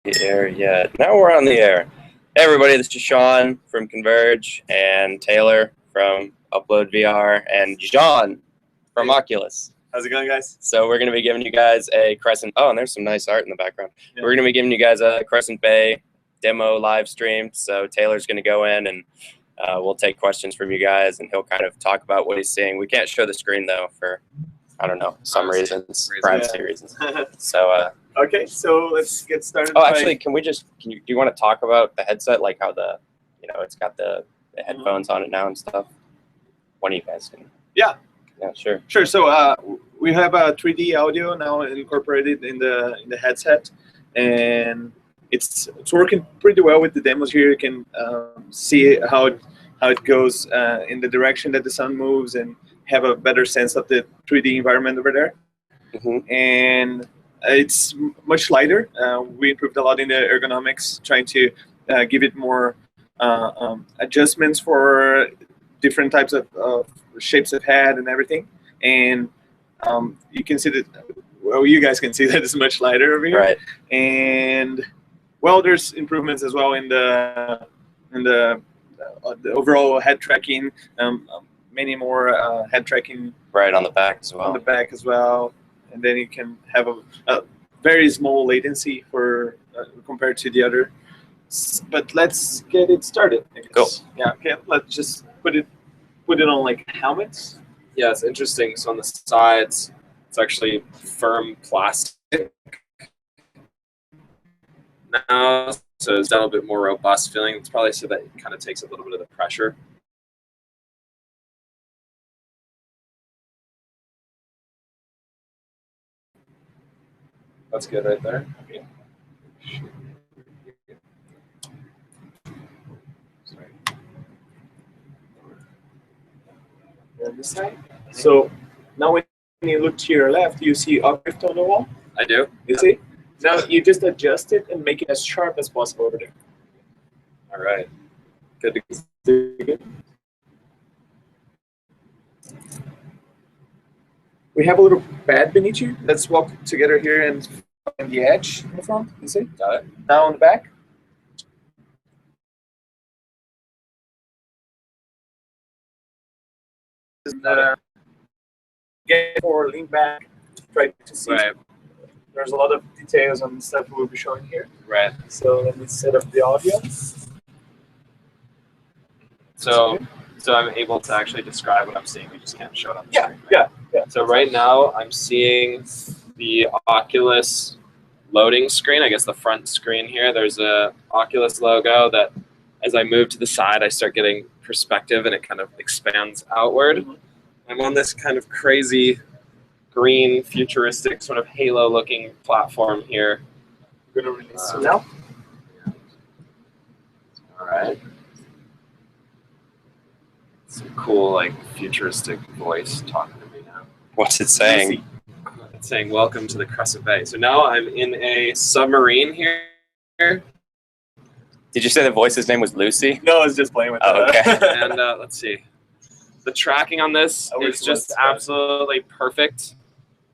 The air yet. Now we're on the air. Hey everybody, this is Sean from Converge and Taylor from Upload VR and John from Oculus. How's it going, guys? So we're going to be giving you guys a Crescent. Oh, and there's some nice art in the background. Yeah. We're going to be giving you guys a Crescent Bay demo live stream. So Taylor's going to go in and we'll take questions from you guys and he'll kind of talk about what he's seeing. We can't show the screen though for, I don't know, some reasons, privacy reasons. So okay, so let's get started. Oh, actually, do you want to talk about the headset, like how it's got the headphones on it now and stuff? One of you guys can. Yeah. Yeah, sure. Sure. So we have a 3D audio now incorporated in the headset, and it's working pretty well with the demos here. You can see how it goes in the direction that the sun moves and have a better sense of the 3D environment over there. Mm-hmm. And it's much lighter. We improved a lot in the ergonomics, trying to give it more adjustments for different types of shapes of head and everything. And you can see that, well, you guys can see that it's much lighter over here. Right. And well, there's improvements as well in the overall head tracking. Many more head tracking. Right, on the back as well. On the back as well. And then you can have a very small latency for compared to the other. But let's get it started, I guess. Cool. Yeah. Okay. Let's just put it on like helmets. Yeah, it's interesting. So on the sides, it's actually firm plastic now, so it's a little bit more robust feeling. It's probably so that it kind of takes a little bit of the pressure. That's good right there. Okay. Sorry. And this side. So now when you look to your left, you see uplift on the wall. I do. You see? Now you just adjust it and make it as sharp as possible over there. All right. Good. We have a little pad beneath you. Let's walk together here and find the edge in the front. You see? Got it. Now on the back. Get or lean back. Try to see. Right. There's a lot of details on the stuff we'll be showing here. Right. So let me set up the audio. So I'm able to actually describe what I'm seeing. We just can't show it on the screen. Right? Yeah. So right now I'm seeing the Oculus loading screen. I guess the front screen here. There's a Oculus logo that, as I move to the side, I start getting perspective and it kind of expands outward. Mm-hmm. I'm on this kind of crazy green, futuristic, sort of halo-looking platform here. I'm gonna release it now. All right. Some cool, like, futuristic voice talking to me now. What's it saying? It's saying, "Welcome to the Crescent Bay." So now I'm in a submarine here. Did you say the voice's name was Lucy? No, I was just playing with that. Okay. And let's see. The tracking on this is just absolutely perfect.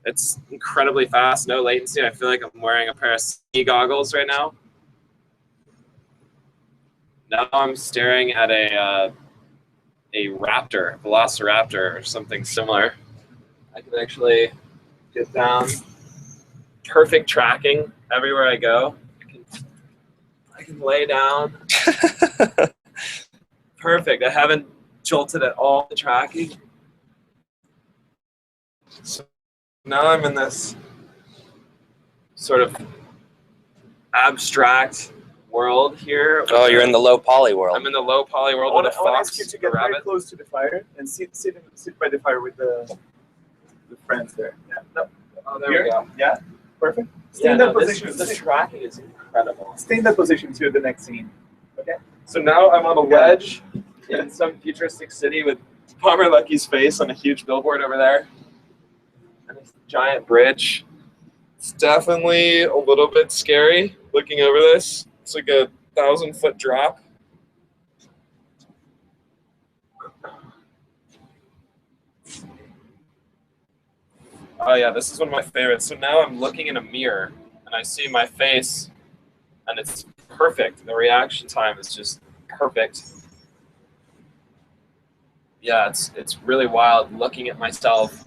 It's incredibly fast, no latency. I feel like I'm wearing a pair of ski goggles right now. Now I'm staring at a raptor, velociraptor, or something similar. I can actually get down. Perfect tracking everywhere I go. I can lay down. Perfect. I haven't jolted at all the tracking. So now I'm in this sort of abstract world here. Oh, you're in the low poly world. I'm in the low poly world with a fox. I want to ask you to get very close to the fire and sit by the fire with the friends there. Yeah. No. Oh, there we go. Yeah. Perfect. Stay in that position. The tracking is incredible. Stay in that position to the next scene. Okay. So now I'm on a wedge in some futuristic city with Palmer Lucky's face on a huge billboard over there. And this giant bridge. It's definitely a little bit scary looking over this. It's like a 1,000-foot drop. Oh yeah, this is one of my favorites. So now I'm looking in a mirror and I see my face and it's perfect. The reaction time is just perfect. Yeah, it's really wild looking at myself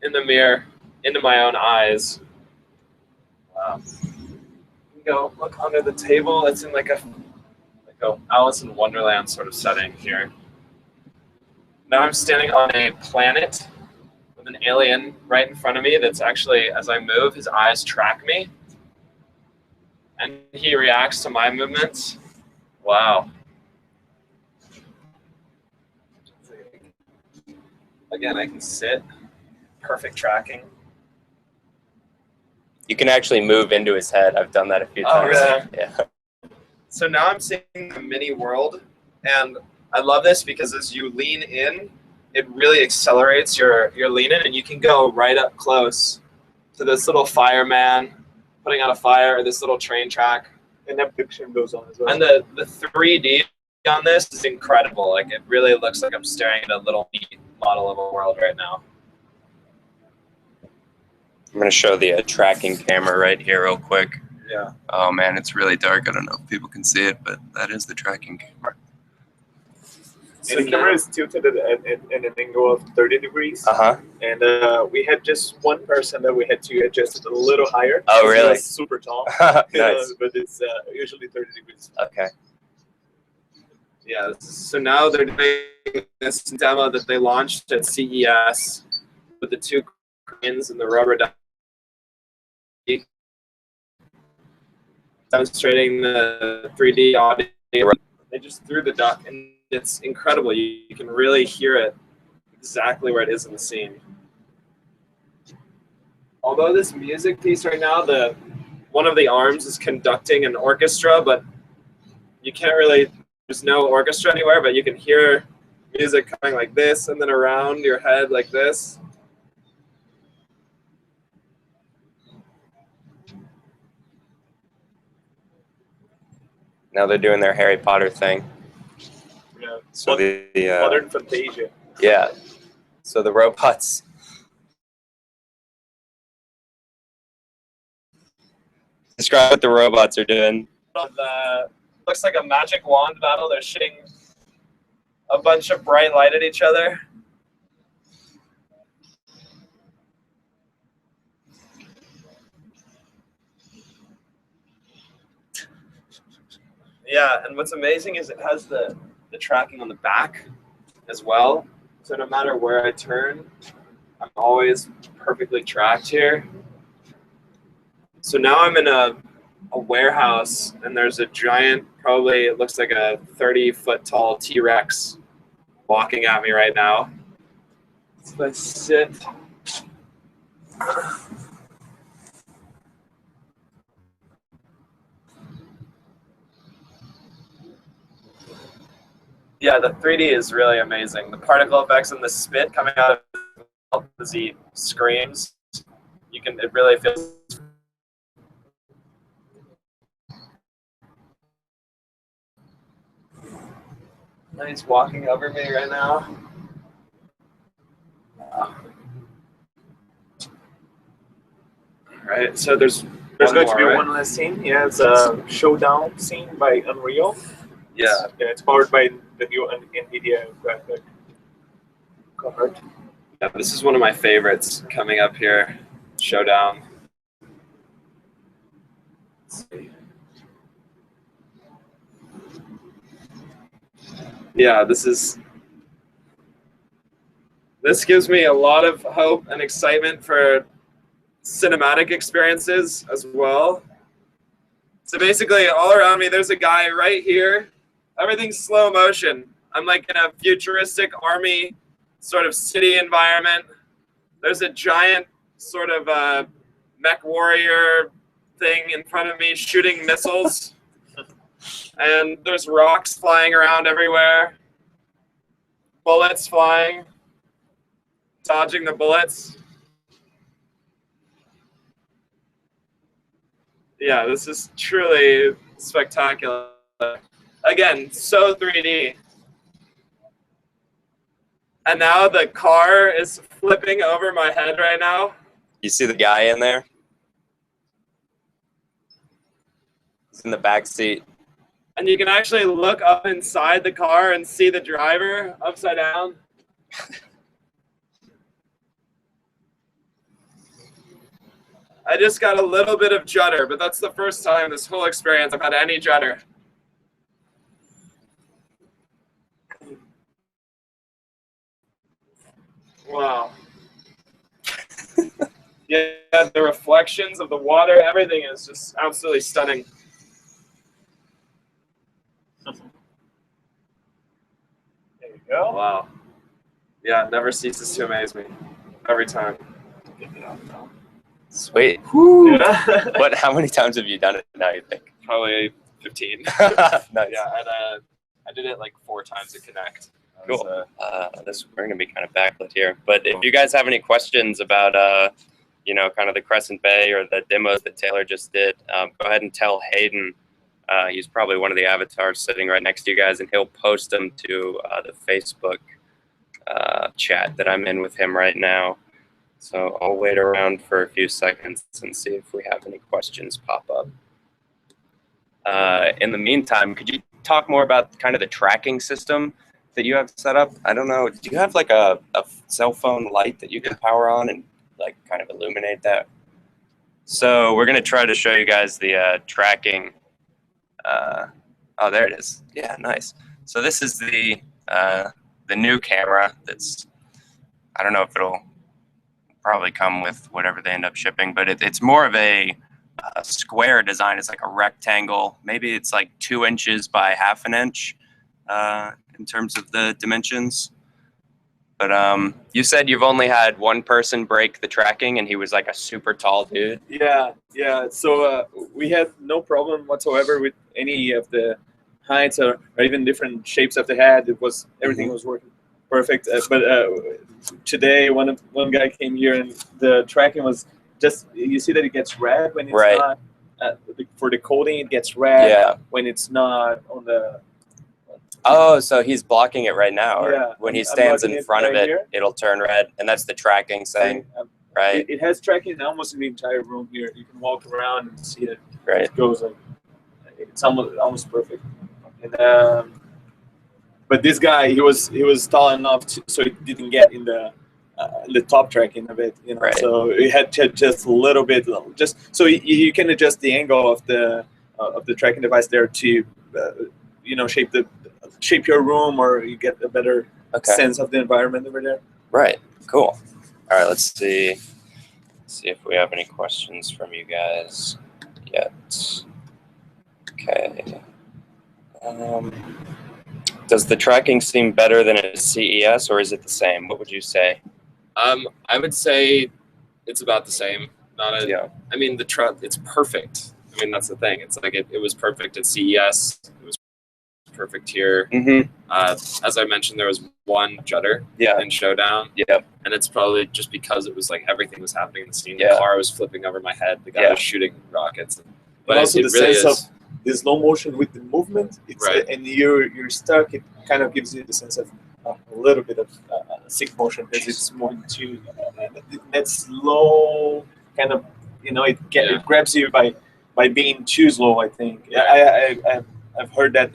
in the mirror, into my own eyes. Wow. You can go look under the table. It's in like a Alice in Wonderland sort of setting here. Now I'm standing on a planet with an alien right in front of me that's actually, as I move, his eyes track me. And he reacts to my movements. Wow. Again, I can sit. Perfect tracking. You can actually move into his head. I've done that a few times. Really? Yeah. So now I'm seeing a mini world, and I love this because as you lean in, it really accelerates your lean in, and you can go right up close to this little fireman putting out a fire, or this little train track. And that picture goes on as well. And the 3D on this is incredible. Like, it really looks like I'm staring at a little neat model of a world right now. I'm going to show the tracking camera right here real quick. Yeah. Oh, man, it's really dark. I don't know if people can see it, but that is the tracking camera. So the camera is tilted at an angle of 30 degrees. Uh-huh. And we had just one person that we had to adjust it a little higher. Oh, really? It's super tall. Nice. But it's usually 30 degrees. Okay. Yeah, so now they're doing this demo that they launched at CES with the two cranes and the rubber duck, demonstrating the 3D audio. They just threw the duck, and it's incredible. You can really hear it exactly where it is in the scene. Although this music piece right now, one of the arms is conducting an orchestra, but you can't really, there's no orchestra anywhere, but you can hear music coming like this and then around your head like this. Now they're doing their Harry Potter thing. Yeah. So the Modern Fantasia. yeah. So the robots. Describe what the robots are doing. Looks like a magic wand battle. They're shooting a bunch of bright light at each other. Yeah, and what's amazing is it has the tracking on the back as well. So no matter where I turn, I'm always perfectly tracked here. So now I'm in a warehouse, and there's a giant, probably it looks like a 30-foot tall T-Rex walking at me right now. So I sit. Yeah, the 3D is really amazing. The particle effects and the spit coming out of his mouth as he screams, it really feels. He's walking over me right now. Right, so there's going to be right? one last scene. Yeah, it's a showdown scene by Unreal. Yeah. It's powered by the new NVIDIA graphic card. Yeah, this is one of my favorites coming up here. Showdown. Let's see. Yeah, this gives me a lot of hope and excitement for cinematic experiences as well. So basically, all around me, there's a guy right here. Everything's slow motion. I'm like in a futuristic army sort of city environment. There's a giant sort of mech warrior thing in front of me shooting missiles. And there's rocks flying around everywhere. Bullets flying. Dodging the bullets. Yeah, this is truly spectacular. Again, so 3D. And now the car is flipping over my head right now. You see the guy in there? He's in the back seat. And you can actually look up inside the car and see the driver upside down. I just got a little bit of judder, but that's the first time this whole experience I've had any judder. Wow. Yeah, the reflections of the water, everything is just absolutely stunning. There you go. Wow. Yeah, it never ceases to amaze me. Every time. Sweet. Yeah. How many times have you done it now, you think? Probably 15. Nice. Yeah, and I did it like 4 times to connect. Cool. We're going to be kind of backlit here. But if you guys have any questions about, kind of the Crescent Bay or the demos that Taylor just did, go ahead and tell Hayden. He's probably one of the avatars sitting right next to you guys, and he'll post them to the Facebook chat that I'm in with him right now. So I'll wait around for a few seconds and see if we have any questions pop up. In the meantime, could you talk more about kind of the tracking system that you have set up? I don't know. Do you have like a cell phone light that you can power on and like kind of illuminate that? So we're going to try to show you guys the tracking. Oh, there it is. Yeah, nice. So this is the new camera that's, I don't know if it'll probably come with whatever they end up shipping, but it's more of a square design. It's like a rectangle. Maybe it's like 2 inches by ½ an inch in terms of the dimensions. But you said you've only had one person break the tracking, and he was like a super tall dude. Yeah. So we had no problem whatsoever with any of the heights or even different shapes of the head. Everything was working perfect. But today, one guy came here, and the tracking was just, you see that it gets red when it's not for the coding. It gets red when it's not on the. Oh, so he's blocking it right now. Or when he stands in front of it, it'll turn red, and that's the tracking saying, right? It has tracking almost in the entire room here. You can walk around and see it. Right. It goes like, it's almost perfect. And but this guy, he was tall enough so he didn't get in the top tracking of it, Right. So he had to just a little bit, just so you can adjust the angle of the tracking device there to shape your room, or you get a better sense of the environment over there. Right. Cool. All right. Let's see if we have any questions from you guys yet. Okay. Does the tracking seem better than at CES, or is it the same? What would you say? I would say it's about the same. I mean, it's perfect. I mean, that's the thing. It's like it was perfect at CES. It was perfect here. Mm-hmm. As I mentioned, there was one judder in Showdown. Yeah. And it's probably just because it was like everything was happening in the scene. Yeah. The car was flipping over my head. The guy was shooting rockets. But also the sense of the slow motion with the movement. It's and you're stuck. It kind of gives you the sense of a little bit of sick motion, because it's more into that slow kind of, it grabs you by being too slow, I think. I've heard that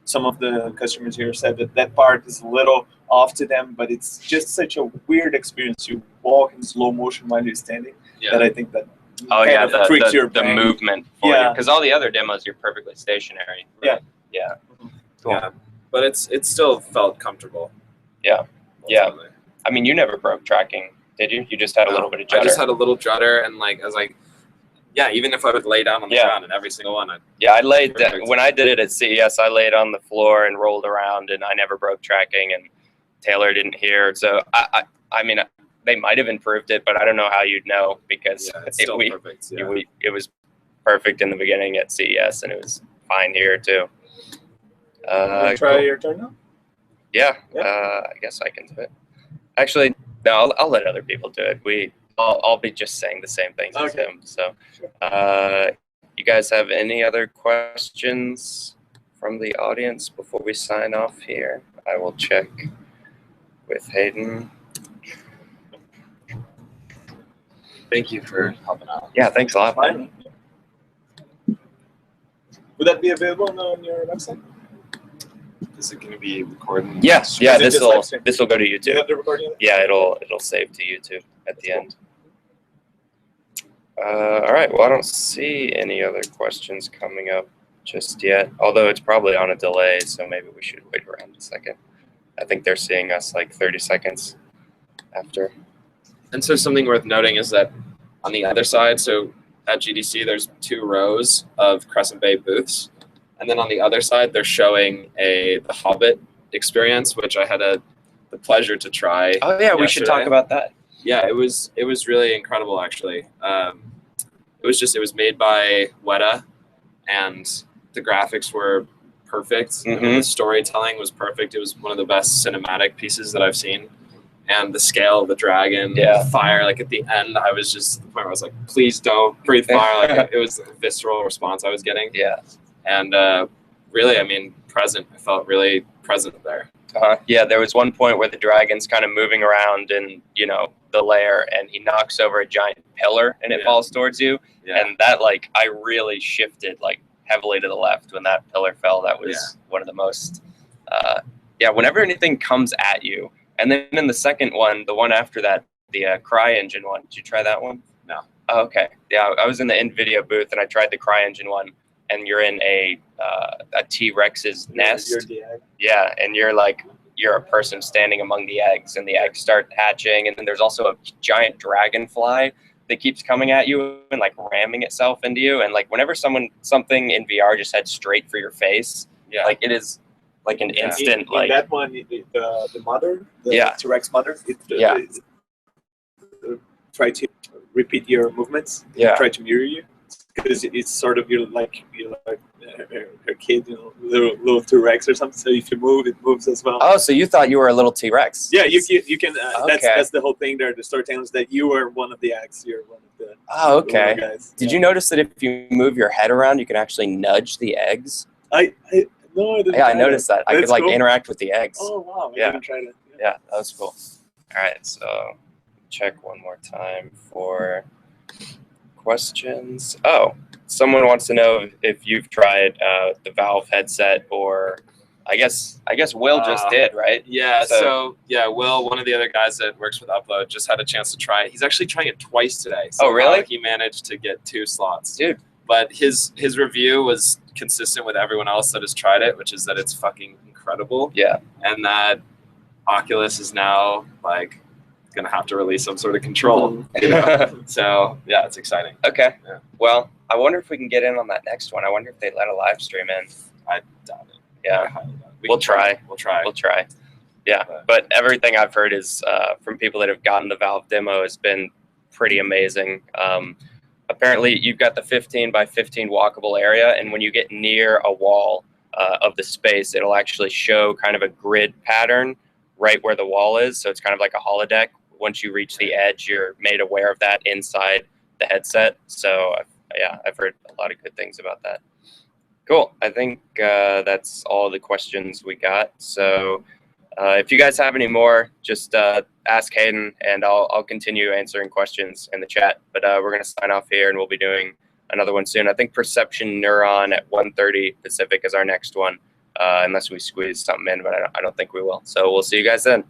some of the customers here said that part is a little off to them, but it's just such a weird experience. You walk in slow motion while you're standing, that I think that the movement for you, because all the other demos you're perfectly stationary. Right? Yeah. Cool. Yeah, but it still felt comfortable. Yeah. Ultimately. Yeah. I mean, you never broke tracking, did you? You just had a little bit of judder. I just had a little judder, and I was like, even if I would lay down on the ground in every single one. I laid when I did it at CES, I laid on the floor and rolled around, and I never broke tracking, and Taylor didn't hear. So I mean, they might have improved it, but I don't know how you'd know, because it's still perfect. It was perfect in the beginning at CES, and it was fine here too. Try your turn now? Yeah. I guess I can do it. Actually, no, I'll let other people do it. I'll be just saying the same things as him. So, you guys have any other questions from the audience before we sign off here? I will check with Hayden. Thank you for helping out. Yeah, thanks a lot. Would that be available on your website? Is it going to be recording? Yes. Yeah. Is it just live stream? This will go to Do you YouTube. have the recording? Yeah. It'll save to YouTube at the end. All right. Well, I don't see any other questions coming up just yet. Although it's probably on a delay, so maybe we should wait around a second. I think they're seeing us like 30 seconds after. And so something worth noting is that on the other side, so at GDC, there's 2 rows of Crescent Bay booths. And then on the other side, they're showing the Hobbit experience, which I had the pleasure to try. Oh yeah, we should talk about that. Yeah, it was really incredible actually. It was made by Weta, and the graphics were perfect. Mm-hmm. And the storytelling was perfect. It was one of the best cinematic pieces that I've seen. And the scale of the dragon, the fire, like at the end, I was just at the point where I was like, please don't breathe fire. Like it was a visceral response I was getting. Yeah. And really, I mean, present. I felt really present there. Yeah, there was one point where the dragon's kind of moving around in, the lair, and he knocks over a giant pillar and it falls towards you. Yeah. And that, I really shifted, heavily to the left when that pillar fell. That was one of the most, whenever anything comes at you. And then in the second one, the one after that, the CryEngine one, did you try that one? No. Oh, okay. Yeah, I was in the NVIDIA booth and I tried the CryEngine one, and you're in a T-Rex's nest. You're the egg. Yeah, and you're a person standing among the eggs, and the eggs start hatching, and then there's also a giant dragonfly that keeps coming at you and ramming itself into you. And whenever something in VR just heads straight for your face, it is an instant in that one, the mother, the T-Rex mother, it try to repeat your movements, try to mirror you, because it's sort of you're like her kid, little T-Rex or something. So if you move, it moves as well. Oh, so you thought you were a little T-Rex? Yeah, you can. Okay. That's the whole thing there. The storytelling is that you were one of the eggs. You're one of the. Oh, okay. The guys. Did you notice that if you move your head around, you can actually nudge the eggs? No, I didn't. Yeah, I noticed that. I could cool. interact with the eggs. Oh wow! I didn't try that. Yeah, that was cool. All right, so check one more time for questions. Oh, someone wants to know if you've tried the Valve headset, or I guess Will just did, right? Yeah. So Will, one of the other guys that works with Upload, just had a chance to try it. He's actually trying it twice today. So oh, really? He managed to get 2 slots. Dude. But his review was consistent with everyone else that has tried it, which is that it's fucking incredible. Yeah. And that Oculus is now gonna have to release some sort of control. So yeah, it's exciting. Okay. Yeah. Well, I wonder if we can get in on that next one. I wonder if they let a live stream in. I doubt it. Yeah. We'll try. We'll try. Yeah. But everything I've heard is from people that have gotten the Valve demo has been pretty amazing. Apparently, you've got the 15 by 15 walkable area, and when you get near a wall of the space, it'll actually show kind of a grid pattern right where the wall is. So it's kind of like a holodeck. Once you reach the edge, you're made aware of that inside the headset. So I've heard a lot of good things about that. Cool. I think that's all the questions we got. So if you guys have any more, just ask Hayden, and I'll continue answering questions in the chat. But we're going to sign off here, and we'll be doing another one soon. I think Perception Neuron at 1:30 Pacific is our next one, unless we squeeze something in, but I don't think we will. So we'll see you guys then.